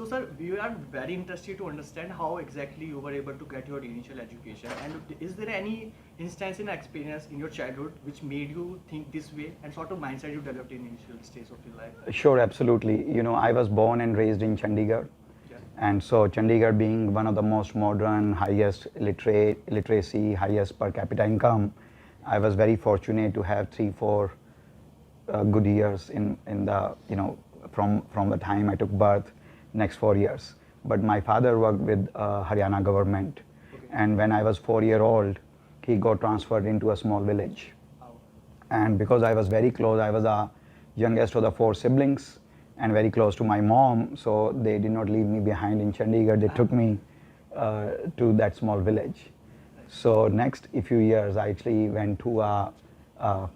So sir, we are very interested to understand how exactly you were able to get your initial education, and is there any instance in experience in your childhood which made you think this way and sort of mindset you developed in initial stage of your life? Sure, absolutely. I was born and raised in Chandigarh. Yeah. And so Chandigarh being one of the most modern, highest literacy, highest per capita income, I was very fortunate to have 3-4 good years in the, from the time I took birth, next 4 years. But my father worked with Haryana government. Okay. And when I was 4 years old, he got transferred into a small village. Wow. And because I was very close, I was the youngest of the 4 siblings and very close to my mom, so they did not leave me behind in Chandigarh. They took me to that small village. So next few years, I actually went to a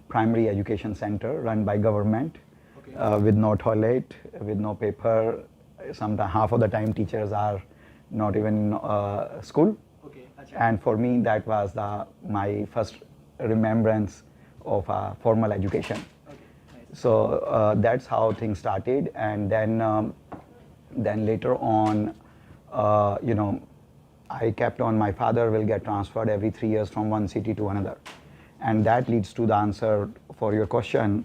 primary education center run by government. Okay. With no toilet, with no paper. Sometimes half of the time teachers are not even in school. Okay. Achha. And for me, that was my first remembrance of formal education. Okay. Nice. So that's how things started, and then later on, I kept on. My father will get transferred every 3 years from one city to another, and that leads to the answer for your question.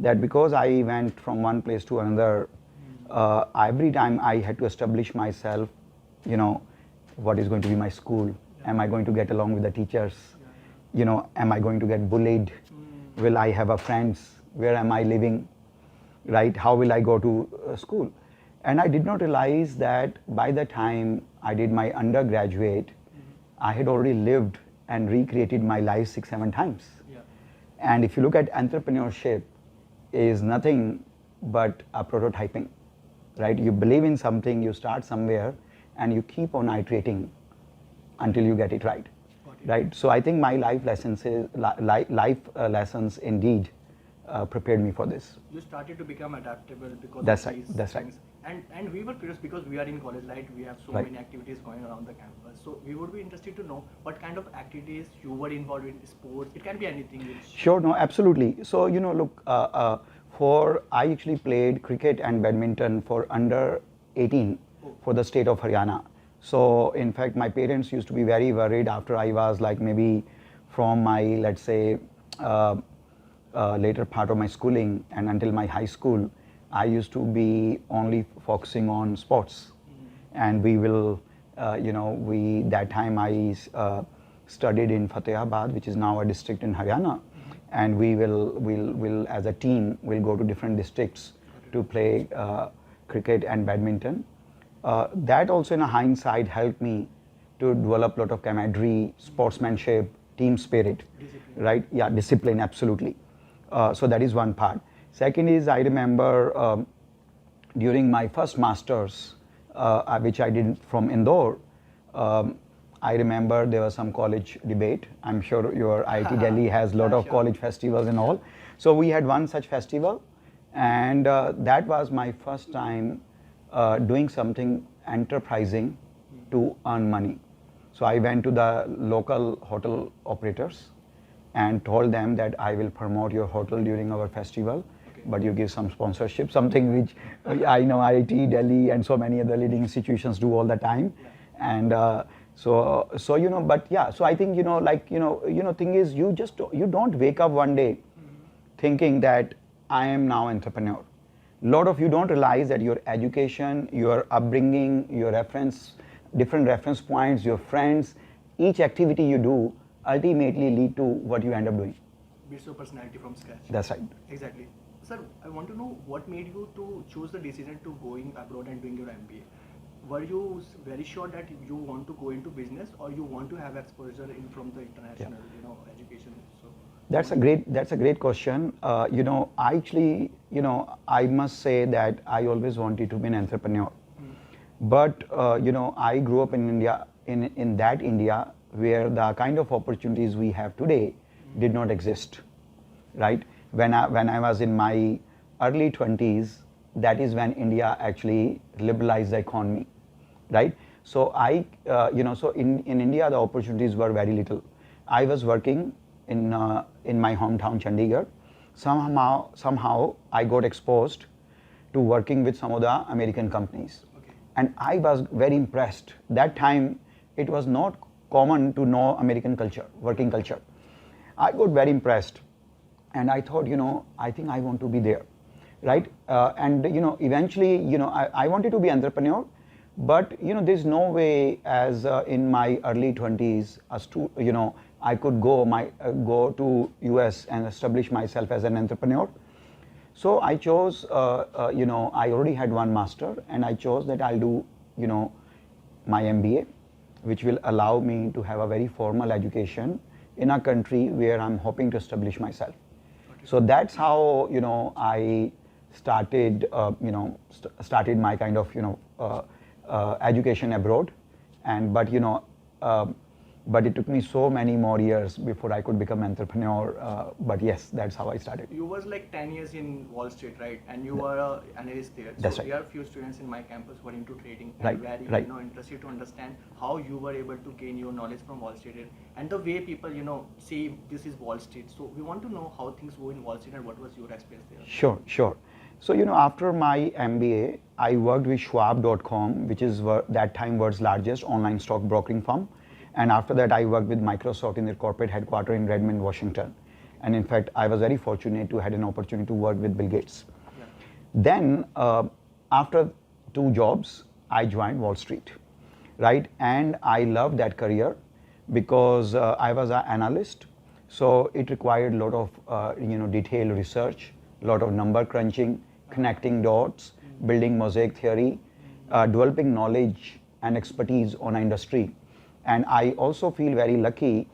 That because I went from one place to another, every time I had to establish myself. What is going to be my school? Am I going to get along with the teachers? Am I going to get bullied? Will I have a friends? Where am I living? Right? How will I go to school? And I did not realize that by the time I did my undergraduate, I had already lived and recreated my life 6-7 times. Yeah. And if you look at entrepreneurship, is nothing but a prototyping, right? You believe in something, you start somewhere, and you keep on iterating until you get it right. Right. So I think my life lessons lessons indeed prepared me for this. You started to become adaptable because That's of right. these That's right. things. And we were curious because we are in college, right? We have so Right. many activities going around the campus. So we would be interested to know what kind of activities you were involved in, sports. It can be anything. Which Sure. No. Absolutely. So look, I actually played cricket and badminton for under 18 for the state of Haryana. So in fact, my parents used to be very worried after I was like maybe from my, let's say, later part of my schooling and until my high school, I used to be only focusing on sports. And we will, that time I studied in Fatehabad, which is now a district in Haryana. And we'll as a team, we'll go to different districts to play cricket and badminton. That also in a hindsight helped me to develop a lot of camaraderie, sportsmanship, team spirit, Discipline. right? Yeah, discipline, absolutely. So that is one part. Second is I remember during my first masters, which I did from Indore, I remember there was some college debate. I'm sure your IIT Delhi has a lot of Sure. college festivals and all. So we had one such festival, and that was my first time doing something enterprising to earn money. So I went to the local hotel operators and told them that I will promote your hotel during our festival, but you give some sponsorship, something which I know IIT Delhi and so many other leading institutions do all the time. And so but yeah, so I think thing is you don't wake up one day thinking that I am now entrepreneur. Lot of you don't realize that your education, your upbringing, your different reference points, your friends, each activity you do ultimately lead to what you end up doing. build your personality from scratch. That's right. Exactly. Sir, I want to know what made you to choose the decision to going abroad and doing your MBA. Were you very sure that you want to go into business, or you want to have exposure from the international, education? So That's a great question. I actually, I must say that I always wanted to be an entrepreneur. But I grew up in India, in that India where the kind of opportunities we have today did not exist, right? When I was in my early 20s, that is when India actually liberalized the economy, right? So so in India the opportunities were very little. I was working in my hometown Chandigarh. Somehow I got exposed to working with some of the American companies. okay. and I was very impressed. That time, it was not common to know American culture, working culture. I got very impressed, and I thought, I think I want to be there, right? And eventually, I wanted to be entrepreneur, but there's no way as in my early 20s as to I could go to US and establish myself as an entrepreneur. So I chose, I already had one master, and I chose that I'll do, my MBA, which will allow me to have a very formal education in a country where I'm hoping to establish myself. Okay. So that's how, I started, started my kind of, education abroad, but it took me so many more years before I could become entrepreneur. But yes, that's how I started. You was like 10 years in Wall Street, right? And you were an analyst there. That's so right. There are few students in my campus who are into trading and Right, very right. interested to understand how you were able to gain your knowledge from Wall Street and the way people see this is Wall Street. So we want to know how things go in Wall Street and what was your experience there. Sure. So after my MBA, I worked with Schwab.com, which is that time world's largest online stock brokering firm. And after that, I worked with Microsoft in their corporate headquarters in Redmond, Washington. And in fact, I was very fortunate to had an opportunity to work with Bill Gates. Yeah. Then, after 2 jobs, I joined Wall Street, right? And I loved that career because I was an analyst. So it required a lot of detailed research, a lot of number crunching, connecting dots, building mosaic theory, developing knowledge and expertise on an industry. And I also feel very lucky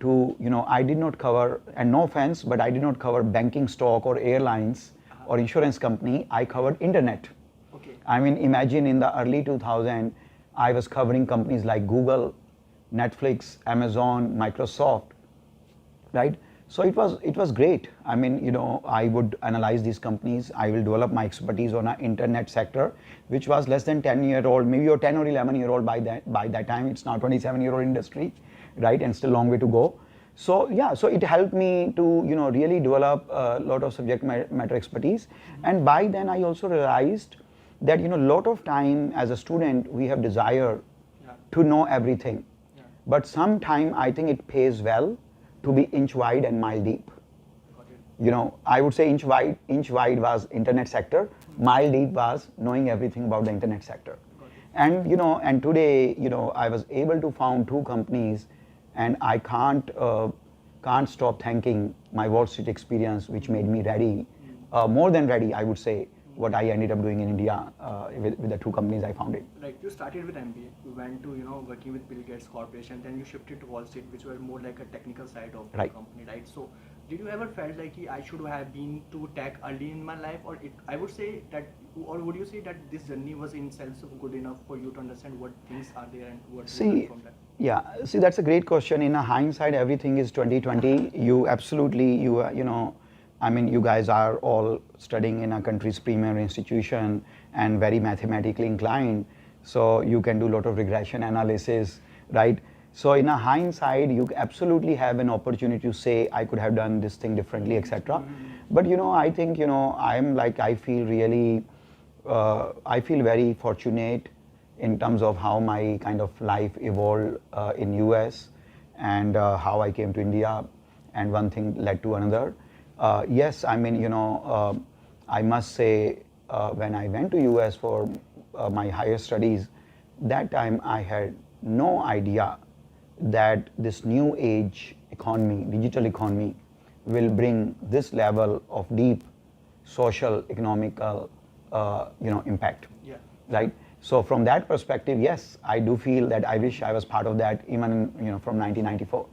to, I did not cover, and no offense, but I did not cover banking stock or airlines or insurance company. I covered internet. Okay. I mean, imagine in the early 2000s, I was covering companies like Google, Netflix, Amazon, Microsoft, right? So it was great. I mean, I would analyze these companies. I will develop my expertise on an internet sector, which was less than 10-year-old, maybe or 10 or 11-year-old by that time. It's now 27-year-old industry, right? And still a long way to go. So yeah, so it helped me to really develop a lot of subject matter expertise. Mm-hmm. And by then I also realized that a lot of time as a student we have desire to know everything, but sometime I think it pays well to be inch wide and mile deep. I would say inch wide was internet sector, mile deep was knowing everything about the internet sector. And and today I was able to found 2 companies, and I can't stop thanking my Wall Street experience, which made me ready, more than ready, I would say, what I ended up doing in India with the 2 companies I founded. Like you started with MBA, you went to working with Bill Gates Corporation, then you shifted to Wall Street, which were more like a technical side of the company, right? So did you ever felt like I should have been to tech early in my life, or I would say that, or would you say that this journey was in itself good enough for you to understand what things are there and what you learn from that? Yeah, see, that's a great question. In a hindsight, everything is 2020. You absolutely, I mean, you guys are all studying in a country's premier institution and very mathematically inclined. So you can do a lot of regression analysis, right? So in a hindsight, you absolutely have an opportunity to say, I could have done this thing differently, etc. But I think, I feel really, I feel very fortunate in terms of how my kind of life evolved in US and how I came to India, and one thing led to another. Yes, I mean, I must say, when I went to US for my higher studies, that time I had no idea that this new age economy, digital economy, will bring this level of deep social, economical, impact. Yeah. Right. So from that perspective, yes, I do feel that I wish I was part of that, even from 1994.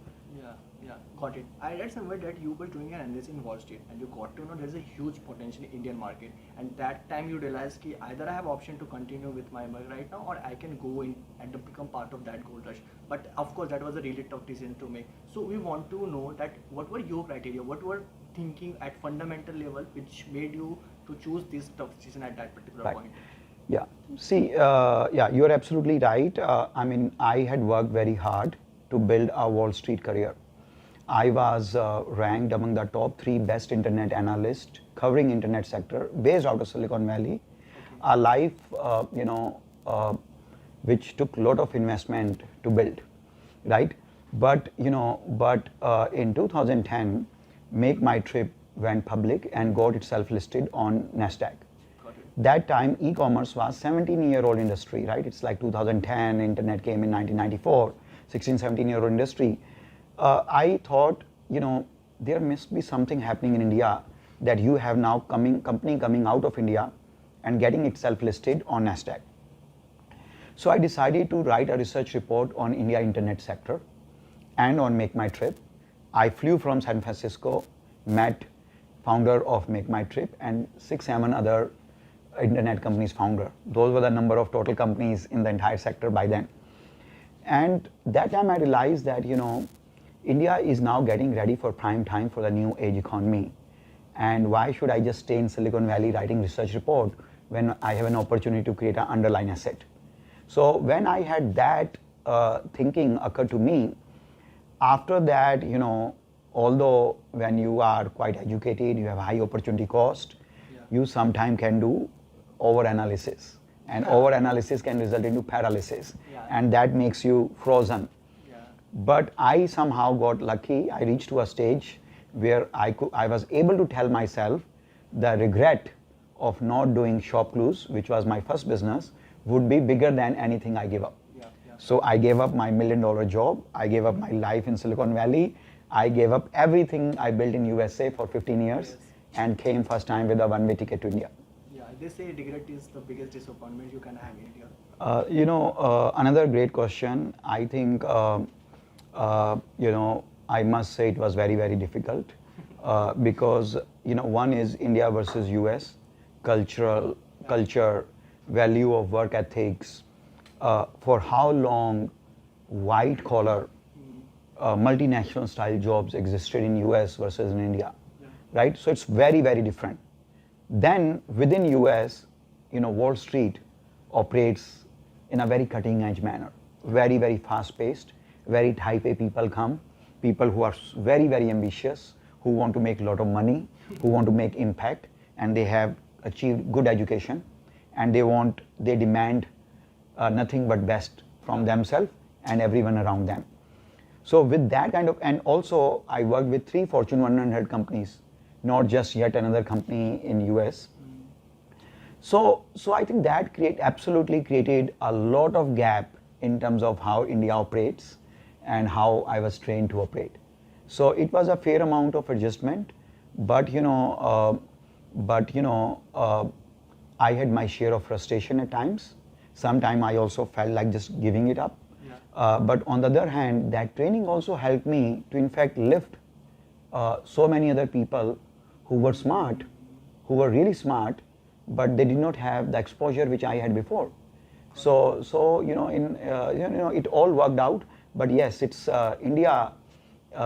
Got it. I read somewhere that you were doing an analysis in Wall Street and you got to know there's a huge potential in Indian market, and that time you realized that either I have option to continue with my work right now, or I can go in and become part of that gold rush. But of course that was a really tough decision to make. So we want to know that what were your criteria, what were thinking at fundamental level which made you to choose this tough decision at that particular point. Yeah, see, you're absolutely right. I mean, I had worked very hard to build a Wall Street career. I was ranked among the top 3 best internet analysts covering internet sector based out of Silicon Valley. A life, which took a lot of investment to build, right? But in 2010, Make My Trip went public and got itself listed on NASDAQ. Got it. That time, e-commerce was 17-year-old industry, right? It's like 2010, internet came in 1994, 16, 17-year-old industry. I thought, there must be something happening in India that you have now company coming out of India and getting itself listed on NASDAQ. So I decided to write a research report on India internet sector and on Make My Trip. I flew from San Francisco, met founder of Make My Trip and 6-7 other internet companies founder. Those were the number of total companies in the entire sector by then. And that time I realized that, India is now getting ready for prime time for the new age economy. And why should I just stay in Silicon Valley writing research report when I have an opportunity to create an underlying asset? So when I had that thinking occur to me, after that, although when you are quite educated, you have high opportunity cost, you sometimes can do over-analysis. And over-analysis can result into paralysis. And that makes you frozen. But I somehow got lucky. I reached to a stage where I was able to tell myself the regret of not doing ShopClues, which was my first business, would be bigger than anything I gave up. So I gave up my $1 million job. I gave up my life in Silicon Valley. I gave up everything I built in USA for 15 years and came first time with a one-way ticket to India. Yeah, they say regret is the biggest disappointment you can have in India. Another great question. I think, I must say it was very, very difficult because, one is India versus US, culture, value of work ethics, for how long white collar multinational style jobs existed in US versus in India, right? So it's very, very different. Then within US, Wall Street operates in a very cutting edge manner, very, very fast paced, very type A people come, people who are very, very ambitious, who want to make a lot of money, who want to make impact, and they have achieved good education, and they demand nothing but best from themselves and everyone around them. So with that kind of, and also I worked with 3 Fortune 100 companies, not just yet another company in US. So I think that absolutely created a lot of gap in terms of how India operates and how I was trained to operate. So it was a fair amount of adjustment, but I had my share of frustration at times. Sometimes I also felt like just giving it up. But on the other hand, that training also helped me to in fact lift so many other people who were smart, who were really smart, but they did not have the exposure which I had before. So it all worked out. But yes, it's India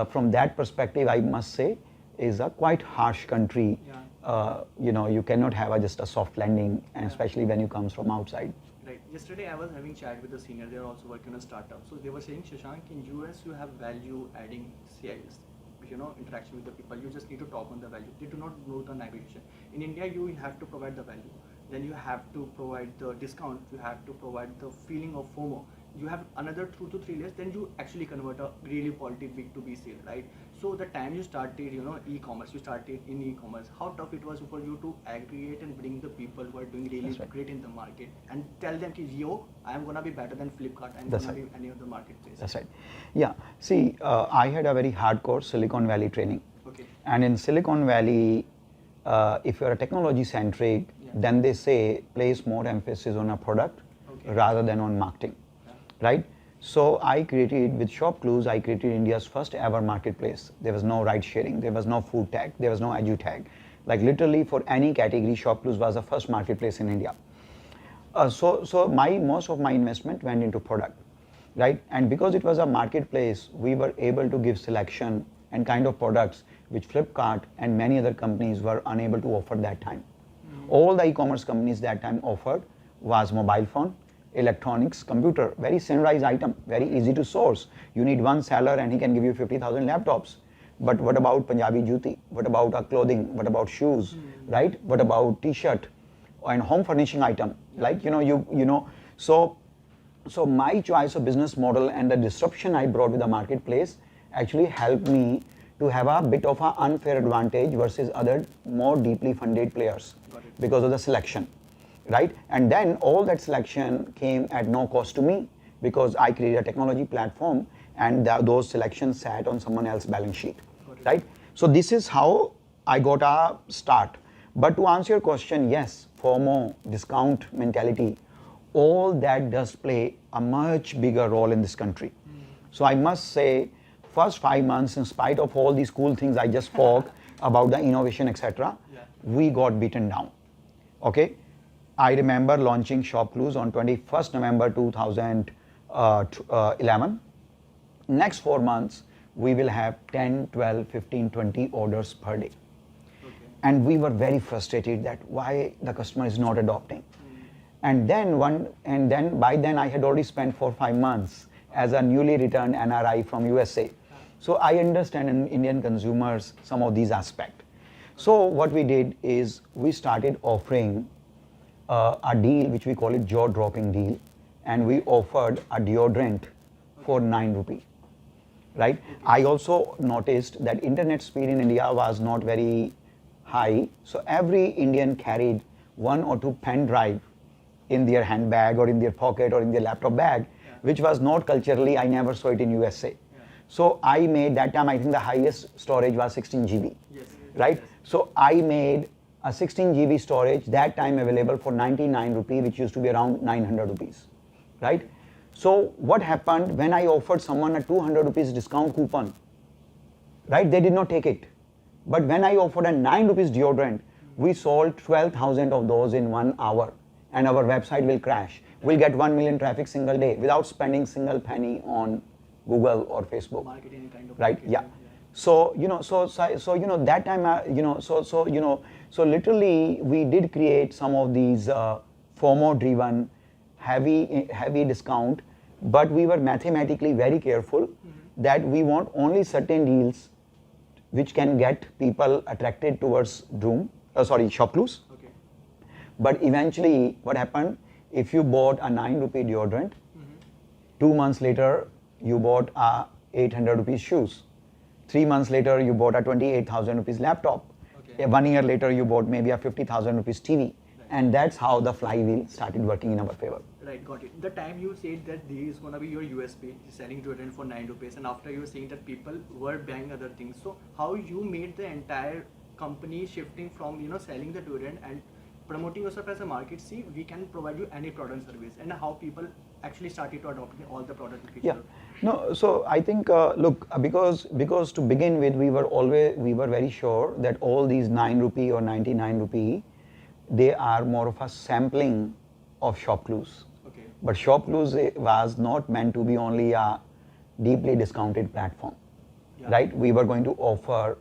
from that perspective, I must say, is a quite harsh country. You cannot have just a soft landing, and especially when you comes from outside. Right. Yesterday I was having chat with a senior. They are also working on a startup. So they were saying, Shashank, in US you have value adding sales. Interaction with the people. You just need to talk on the value. They do not know the negotiation. In India, you have to provide the value. Then you have to provide the discount. You have to provide the feeling of FOMO. You have another 2 to 3 years. Then you actually convert a really quality B2B sale, right? So the time you started, e-commerce, you started in e-commerce. How tough it was for you to aggregate and bring the people who are doing really great in the market and tell them, yo, I am gonna be better than Flipkart. I'm gonna be any of the marketplace. That's right. Yeah. See, I had a very hardcore Silicon Valley training. Okay. And in Silicon Valley, if you're a technology centric, then they say place more emphasis on a product rather than on marketing, right? So I created, with ShopClues, I created India's first ever marketplace. There was no ride sharing, there was no food tag, there was no edu tag. Like literally for any category, ShopClues was the first marketplace in India. So most of my investment went into product, right? And because it was a marketplace, we were able to give selection and kind of products which Flipkart and many other companies were unable to offer that time. All the e-commerce companies that time offered was mobile phone, electronics, computer, very standardized item, very easy to source. You need one seller and he can give you 50,000 laptops. But what about Punjabi juti? What about clothing? What about shoes, right? What about t-shirt and home furnishing item? Like, So, so my choice of business model and the disruption I brought with the marketplace actually helped me to have a bit of an unfair advantage versus other more deeply funded players because of the selection, right? And then all that selection came at no cost to me because I created a technology platform and those selections sat on someone else's balance sheet, right? So this is how I got a start. But to answer your question, yes, FOMO, discount mentality, all that does play a much bigger role in this country. So I must say, first 5 months, in spite of all these cool things I just spoke about the innovation, etc., we got beaten down. Okay, I remember launching ShopClues on 21st November 2011. Next 4 months, we will have 10, 12, 15, 20 orders per day. And we were very frustrated that why the customer is not adopting. And then by then I had already spent 4 or 5 months as a newly returned NRI from USA. So I understand in Indian consumers some of these aspects. So what we did is we started offering a deal which we call it jaw-dropping deal, and we offered a deodorant for 9 rupee. Right? I also noticed that internet speed in India was not very high, so every Indian carried 1 or 2 pen drive in their handbag or in their pocket or in their laptop bag, which was not culturally, I never saw it in USA. So I made, that time I think the highest storage was 16 GB, right? So I made a 16 GB storage that time available for 99 rupee, which used to be around 900 rupees, right? So what happened when I offered someone a 200 rupees discount coupon, right? They did not take it. But when I offered a 9 rupees deodorant, we sold 12,000 of those in 1 hour, and our website will crash. We'll get 1 million traffic single day without spending single penny on Google or Facebook. Marketing kind of. Right? Yeah. So that time, so literally we did create some of these FOMO-driven, heavy discount, but we were mathematically very careful that we want only certain deals which can get people attracted towards Droom, ShopClues. Okay. But eventually, what happened? If you bought a 9 rupee deodorant, 2 months later you bought a 800 rupees shoes. 3 months later you bought a 28,000 rupees laptop. Okay. 1 year later you bought maybe a 50,000 rupees TV. Right. And that's how the flywheel started working in our favor. Right, got it. The time you said that this is gonna be your USP, selling deodorant for 9 rupees, and after you were saying that people were buying other things. So how you made the entire company shifting from selling the deodorant and promoting yourself as a market? See, we can provide you any product and service, and how people actually started to adopt all the product and features. Yeah, no. So I think look, because to begin with, we were very sure that all these 9 rupee or 99 rupee, they are more of a sampling of ShopClues. Okay. But ShopClues was not meant to be only a deeply discounted platform, right? We were going to offer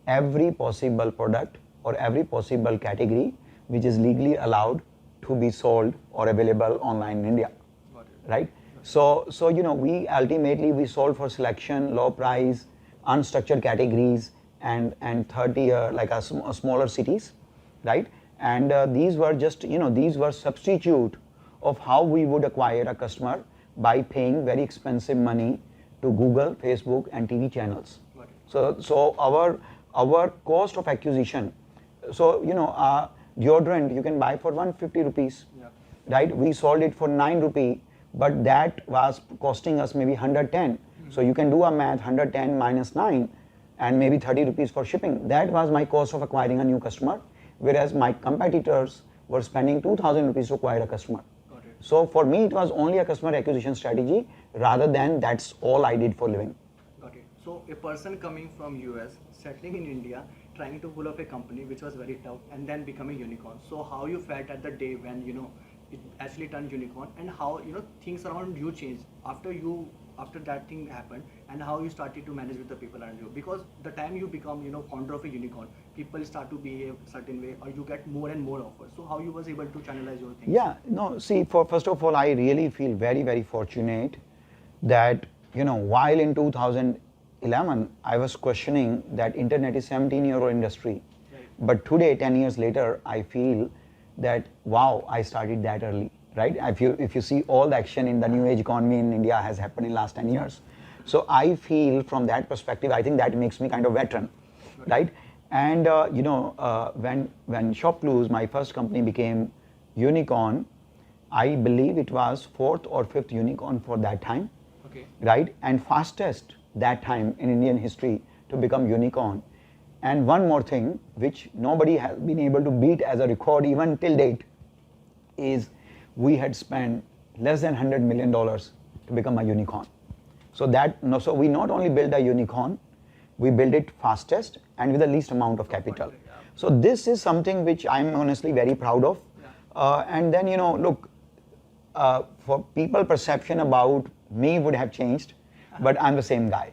every possible product or every possible category which is legally allowed to be sold or available online in India, right? So we ultimately we sold for selection, low price, unstructured categories, and 30 like a smaller cities, right? And these were just these were substitute of how we would acquire a customer by paying very expensive money to Google, Facebook, and TV channels. So our cost of acquisition, so deodorant you can buy for 150 rupees, right? We sold it for 9 rupee, but that was costing us maybe 110. So you can do a math, 110 minus 9, and maybe 30 rupees for shipping. That was my cost of acquiring a new customer, whereas my competitors were spending 2,000 rupees to acquire a customer. So for me, it was only a customer acquisition strategy rather than that's all I did for living. Got it. So a person coming from US, settling in India, trying to pull off a company which was very tough, and then becoming unicorn. So how you felt at the day when it actually turned unicorn, and how things around you changed after that thing happened, and how you started to manage with the people around you? Because the time you become founder of a unicorn, people start to behave certain way, or you get more and more offers. So how you was able to channelize your things? Yeah, no, see, first of all, I really feel very, very fortunate that while in 2011 I was questioning that internet is 17-year-old industry, right. But today, 10 years later, I feel that wow, I started that early. right? If you see all the action in the new age economy in India has happened in last 10 years. So I feel from that perspective, I think that makes me kind of veteran, right? And when ShopClues, my first company, became unicorn, I believe it was fourth or fifth unicorn for that time, right? And fastest that time in Indian history to become unicorn. And one more thing, which nobody has been able to beat as a record even till date, is we had spent less than $100 million to become a unicorn. So we not only build a unicorn, we build it fastest and with the least amount of capital. So this is something which I'm honestly very proud of. And then, look, for people, perception about me would have changed, but I'm the same guy.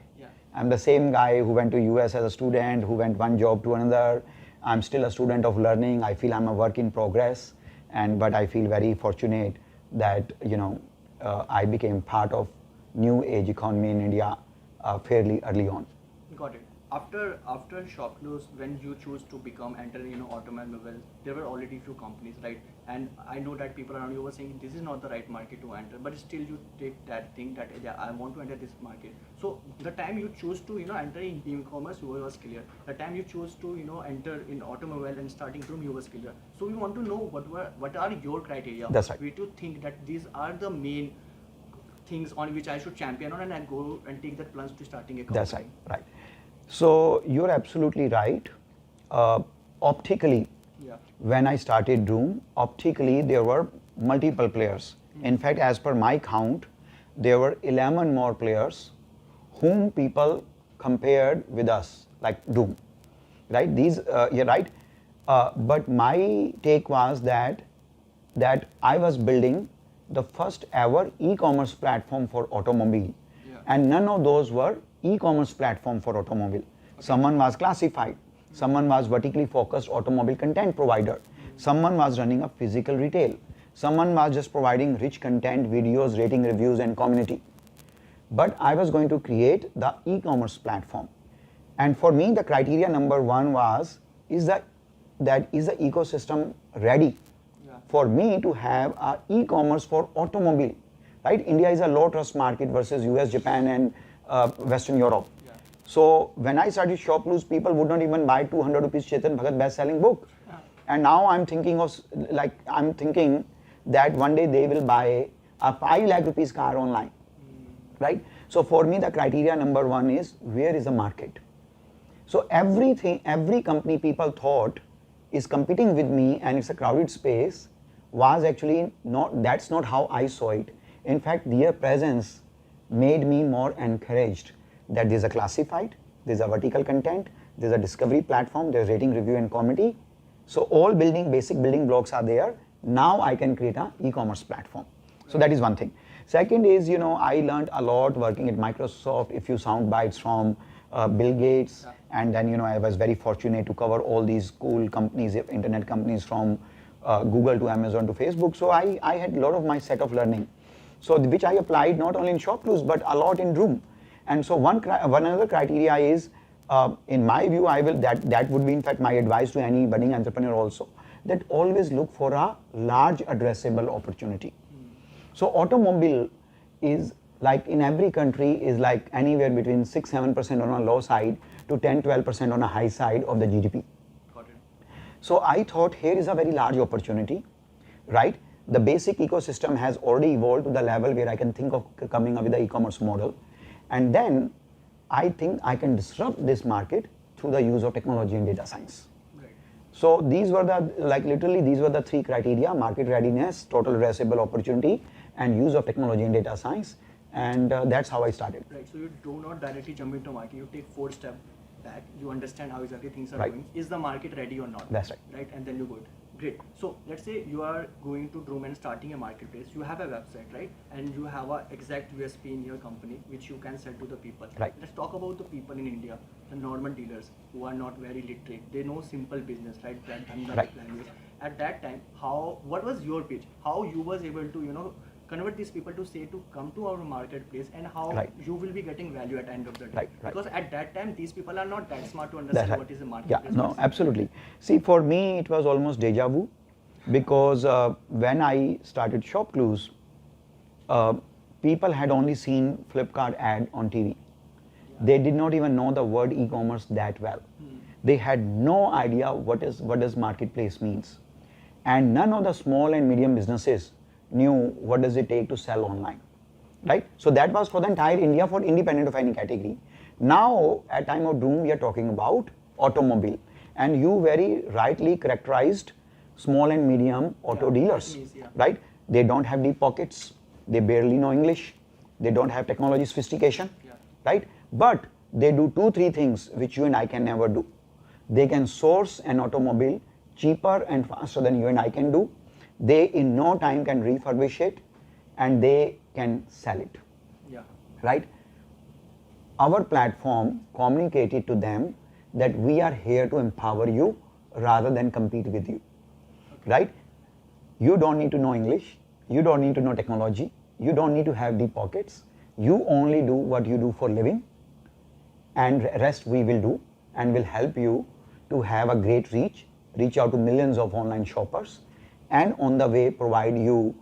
I'm the same guy who went to US as a student, who went one job to another. I'm still a student of learning. I feel I'm a work in progress, but I feel very fortunate that I became part of new age economy in India fairly early on. Got it. After ShopClues, when you choose to enter automobile, there were already few companies, right? And I know that people around you were saying this is not the right market to enter, but still you take that thing that I want to enter this market. So the time you choose to enter in e-commerce, you was clear. The time you choose to enter in automobile and starting Droom, you was clear. So we want to know what are your criteria? That's right. We to think that these are the main things on which I should champion on and go and take that plunge to starting a company. That's right. So you're absolutely right. Optically, when I started Droom, optically there were multiple players. In fact, as per my count, there were 11 more players whom people compared with us, like Droom, right? You're right. But my take was that I was building the first ever e-commerce platform for automobile, and none of those were e-commerce platform for automobile. Someone was classified, someone was vertically focused automobile content provider, someone was running a physical retail, someone was just providing rich content, videos, rating, reviews and community. But I was going to create the e-commerce platform. And for me, the criteria number one was, is the ecosystem ready for me to have a e-commerce for automobile, right? India is a low trust market versus US, Japan and Western Europe. So when I started ShopClues, people would not even buy 200 rupees Chetan Bhagat best-selling book. And now I'm thinking that one day they will buy a 5 lakh rupees car online, right? So for me, the criteria number one is, where is the market? So every company people thought is competing with me and it's a crowded space was actually not, that's not how I saw it. In fact, their presence made me more encouraged that there's a classified, there's a vertical content, there's a discovery platform, there's rating, review and community. So all basic building blocks are there. Now I can create an e-commerce platform. So that is one thing. Second is, I learned a lot working at Microsoft, a few sound bites from Bill Gates. And then, I was very fortunate to cover all these cool companies, internet companies from Google to Amazon to Facebook. So I had a lot of my set of learning. So which I applied not only in ShopClues, but a lot in Droom. And so one other criteria is, in my view, that would be in fact my advice to any budding entrepreneur also, that always look for a large addressable opportunity. So automobile is like in every country is like anywhere between 6-7% on a low side to 10-12% on a high side of the GDP. Got it. So I thought here is a very large opportunity, right? The basic ecosystem has already evolved to the level where I can think of coming up with the e-commerce model. And then I think I can disrupt this market through the use of technology and data science. Right. So these were these were the three criteria: market readiness, total addressable opportunity, and use of technology and data science. And that's how I started. Right. So you do not directly jump into market. You take 4 steps back. You understand how exactly things are going. Is the market ready or not? That's right. Right. And then you go it. Great. So let's say you are going to Droom and starting a marketplace. You have a website, right? And you have an exact USP in your company which you can sell to the people. Right. Let's talk about the people in India, the normal dealers who are not very literate. They know simple business, right? Right. Language. At that time, what was your pitch? How you was able to convert these people to say to come to our marketplace, and how you will be getting value at the end of the day. Right. Because at that time, these people are not that smart to understand what is a marketplace. Yeah, no, absolutely. See, for me, it was almost deja vu. because when I started ShopClues, people had only seen Flipkart ad on TV. They did not even know the word e-commerce that well. They had no idea what does marketplace means, and none of the small and medium businesses knew what does it take to sell online, right? So that was for the entire India, for independent of any category. Now at time of Droom, we are talking about automobile, and you very rightly characterized small and medium auto dealers, right? They don't have deep pockets, they barely know English, they don't have technology sophistication, right? But they do 2-3 things which you and I can never do. They can source an automobile cheaper and faster than you and I can do. They in no time can refurbish it, and they can sell it, right? Our platform communicated to them that we are here to empower you rather than compete with you, right? You don't need to know English, you don't need to know technology, you don't need to have deep pockets. You only do what you do for living, and rest we will do, and will help you to have a great reach out to millions of online shoppers, and on the way provide you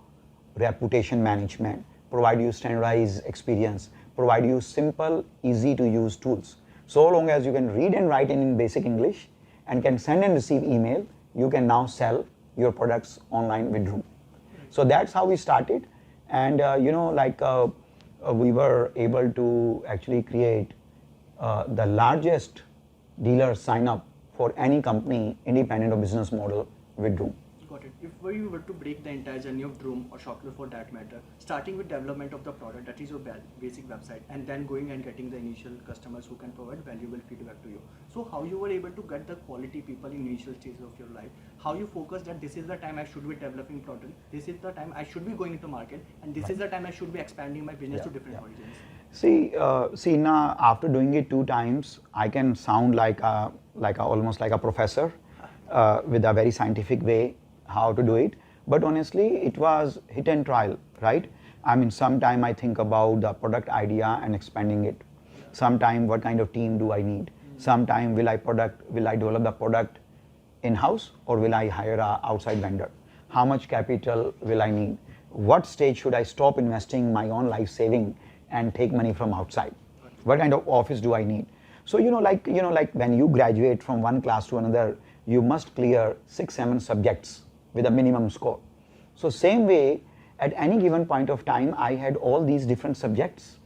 reputation management, provide you standardized experience, provide you simple, easy to use tools. So long as you can read and write in basic English and can send and receive email, you can now sell your products online with Droom. So that's how we started, and we were able to actually create the largest dealer sign up for any company independent of business model with Droom. Got it. If you were to break the entire journey of Droom or ShopClues for that matter, starting with development of the product, that is your basic website, and then going and getting the initial customers who can provide valuable feedback to you. So how you were able to get the quality people in initial stages of your life? How you focus that this is the time I should be developing product, this is the time I should be going into market, and this is the time I should be expanding my business to different origins? See, now after doing it 2 times, I can sound almost like a professor with a very scientific way how to do it. But honestly, it was hit and trial, right? I mean, sometime I think about the product idea and expanding it. Sometime what kind of team do I need? Sometime will I develop the product in-house, or will I hire an outside vendor? How much capital will I need? What stage should I stop investing my own life saving and take money from outside? What kind of office do I need? So like when you graduate from one class to another, you must clear 6-7 subjects with a minimum score. So same way, at any given point of time, I had all these different subjects,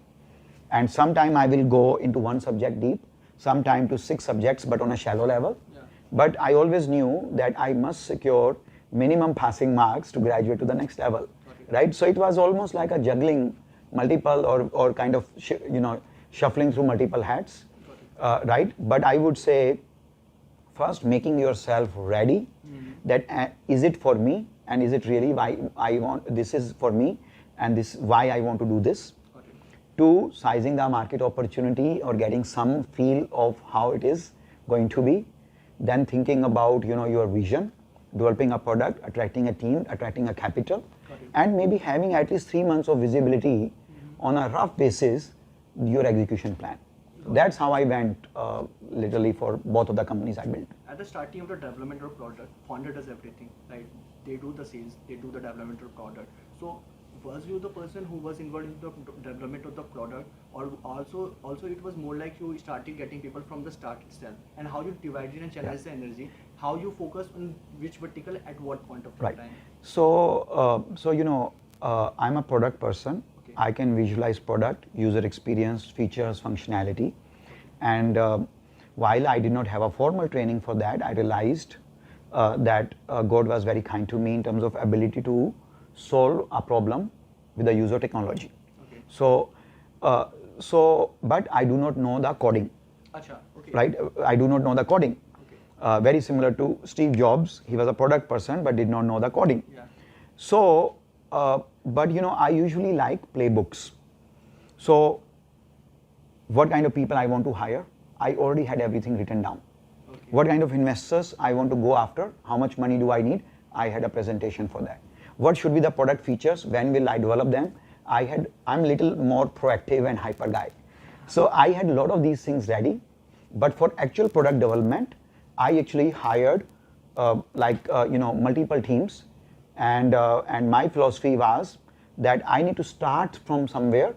and sometime I will go into one subject deep, sometime to 6 subjects but on a shallow level. But I always knew that I must secure minimum passing marks to graduate to the next level, right? So it was almost like a juggling multiple or kind of shuffling through multiple hats, right? But I would say first making yourself ready, that is it for me, and is it really why I want, this is for me, and this why I want to do this. 2, sizing the market opportunity or getting some feel of how it is going to be. Then thinking about your vision, developing a product, attracting a team, attracting a capital, and maybe having at least 3 months of visibility on a rough basis your execution plan. That's how I went literally for both of the companies I built. At the starting of the development of product, founder does everything, right? They do the sales, they do the development of product. So was you the person who was involved in the development of the product, or also it was more like you started getting people from the start itself, and how you divided and channelized the energy, how you focus on which vertical at what point of time? So I'm a product person. I can visualize product, user experience, features, functionality, and while I did not have a formal training for that, I realized that God was very kind to me in terms of ability to solve a problem with the use of technology. So but I do not know the coding. Right? I do not know the coding. Very similar to Steve Jobs, he was a product person but did not know the coding. So, but I usually like playbooks. So, what kind of people I want to hire? I already had everything written down. What kind of investors I want to go after? How much money do I need? I had a presentation for that. What should be the product features? When will I develop them? I'm little more proactive and hyper guy. So I had a lot of these things ready, but for actual product development, I actually hired multiple teams And my philosophy was that I need to start from somewhere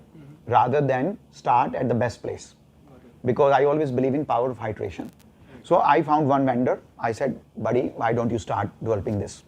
rather than start at the best place, because I always believe in power of iteration. So I found one vendor. I said, buddy, why don't you start developing this,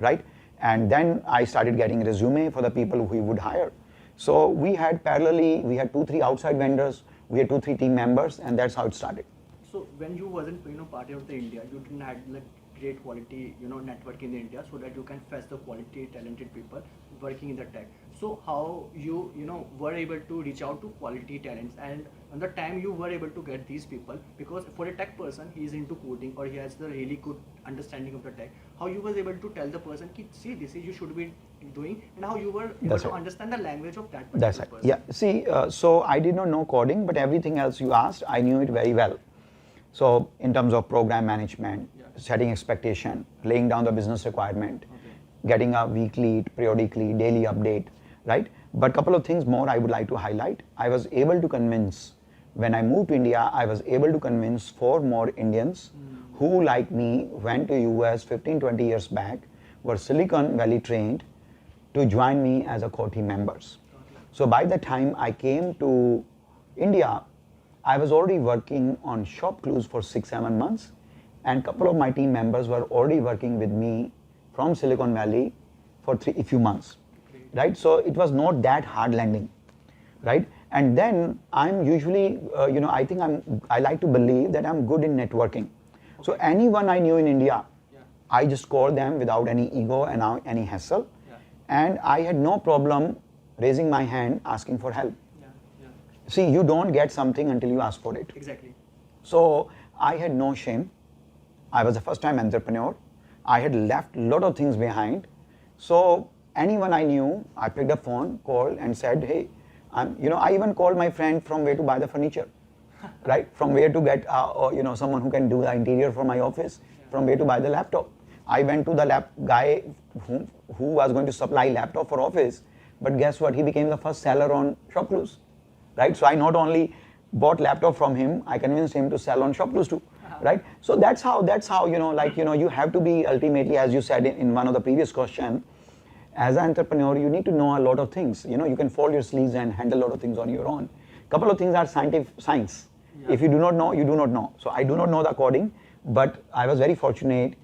right? And then I started getting resume for the people who we would hire. So we had parallelly, we had 2-3 outside vendors, we had 2-3 team members, and that's how it started. So when you wasn't part of the India, you didn't have like great quality network in India, so that you can fetch the quality talented people working in the tech. So how you were able to reach out to quality talents, and on the time you were able to get these people, because for a tech person he is into coding or he has the really good understanding of the tech, how you was able to tell the person ki, see, this is you should be doing, and how you were able to understand the language of that particular person? Yeah, see, so I did not know coding, but everything else you asked, I knew it very well. So in terms of program management, setting expectation, laying down the business requirement, getting a weekly, periodically, daily update, right? But couple of things more I would like to highlight. I was able to convince, when I moved to India, I was able to convince 4 more Indians who, like me, went to US 15-20 years back, were Silicon Valley trained, to join me as a core team members. So by the time I came to India, I was already working on ShopClues for 6-7 months, and couple of my team members were already working with me from Silicon Valley for a few months, right? So it was not that hard landing, right? And then I'm usually, I like to believe that I'm good in networking. So anyone I knew in India, I just called them without any ego and any hassle, and I had no problem raising my hand asking for help. See, you don't get something until you ask for it. Exactly. So I had no shame. I was a first-time entrepreneur. I had left a lot of things behind. So anyone I knew, I picked up phone, called, and said, hey, I even called my friend from where to buy the furniture, right? From where to get, someone who can do the interior for my office, from where to buy the laptop. I went to the guy who was going to supply laptop for office, but guess what? He became the first seller on ShopClues. Right, so I not only bought laptop from him, I convinced him to sell on ShopClues too, right? So that's how you have to be ultimately, as you said in one of the previous question, as an entrepreneur, you need to know a lot of things. You can fold your sleeves and handle a lot of things on your own. Couple of things are science. If you do not know, you do not know. So I do not know the coding, but I was very fortunate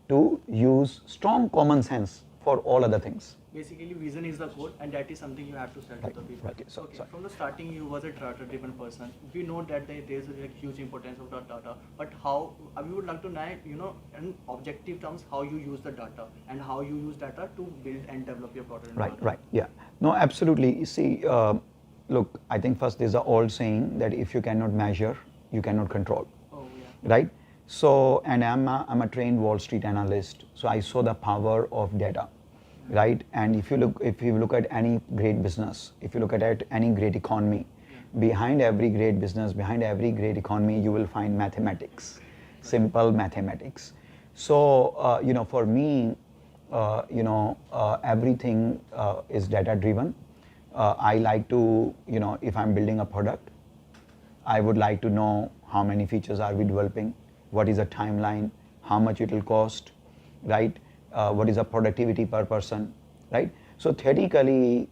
to use strong common sense for all other things. Basically, vision is the code, and that is something you have to sell to the people. So from the starting, you was a data-driven person. We know that there is a huge importance of the data, but how we would like to know, in objective terms, how you use the data and how you use data to build and develop your product. Right. Yeah. No, absolutely. You see, look, I think first there's an old saying that if you cannot measure, you cannot control. Oh yeah. Right. So, and I'm a trained Wall Street analyst, so I saw the power of data. Right, and if you look at any great business, if you look at any great economy, behind every great business, behind every great economy, you will find mathematics, simple mathematics. So for me, everything is data driven. I like to, if I'm building a product, I would like to know how many features are we developing, what is the timeline, how much it will cost, right? What is the productivity per person, right? So theoretically,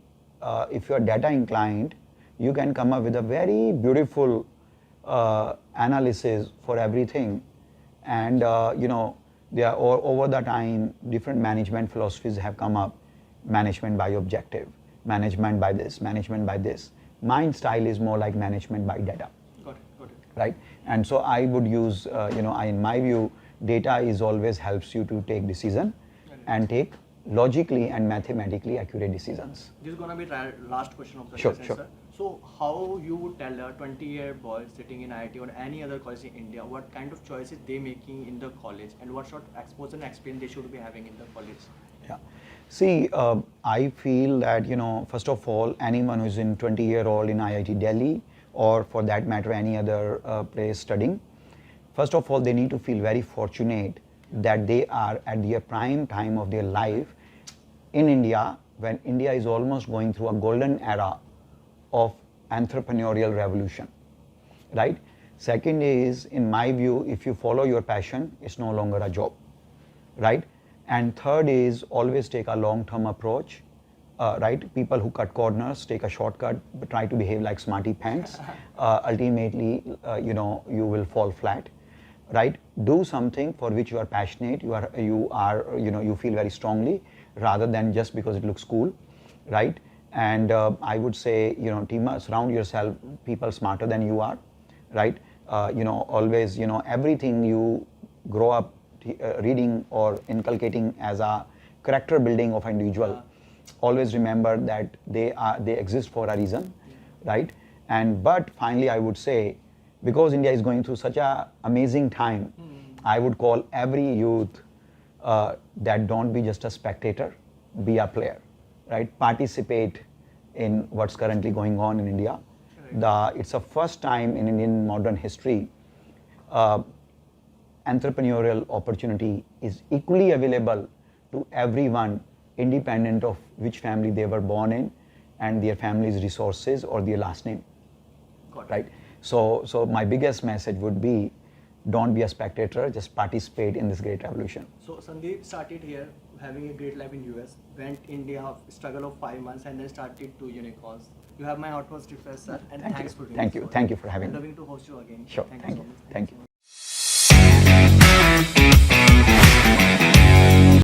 if you are data inclined, you can come up with a very beautiful analysis for everything. And over the time, different management philosophies have come up. Management by objective, management by this, management by this. My style is more like management by data. Got it. Right? And so I would use, in my view, data is always helps you to take decision and take logically and mathematically accurate decisions. This is going to be the last question of the session, sir. So how you would tell a 20-year boy sitting in IIT or any other college in India, what kind of choices they making in the college and what sort of exposure and experience they should be having in the college? Yeah. See, I feel that, first of all, anyone who is in 20-year-old in IIT Delhi or for that matter any other place studying, first of all, they need to feel very fortunate that they are at their prime time of their life in India, when India is almost going through a golden era of entrepreneurial revolution, right? Second is, in my view, if you follow your passion, it's no longer a job, right? And third is always take a long-term approach. Right? People who cut corners take a shortcut, but try to behave like smarty pants. Ultimately, you will fall flat. Right? Do something for which you are passionate. You feel very strongly, rather than just because it looks cool. Right? And I would say, surround yourself people smarter than you are. Right? Always, everything you grow up reading or inculcating as a character building of an individual. Always remember that they exist for a reason, right? But finally, I would say, because India is going through such an amazing time, I would call every youth that don't be just a spectator, be a player, right? Participate in what's currently going on in India. It's the first time in Indian modern history entrepreneurial opportunity is equally available to everyone, independent of which family they were born in and their family's resources or their last name. Right? So my biggest message would be, don't be a spectator, just participate in this great revolution. So Sandeep started here, having a great life in US, went India, struggle of 5 months, and then started 2 unicorns. You have my utmost respect, sir, and thanks for doing Thank you. Thank you for having me. I'm loving to host you again. Sure. Thank you so much. Thank you.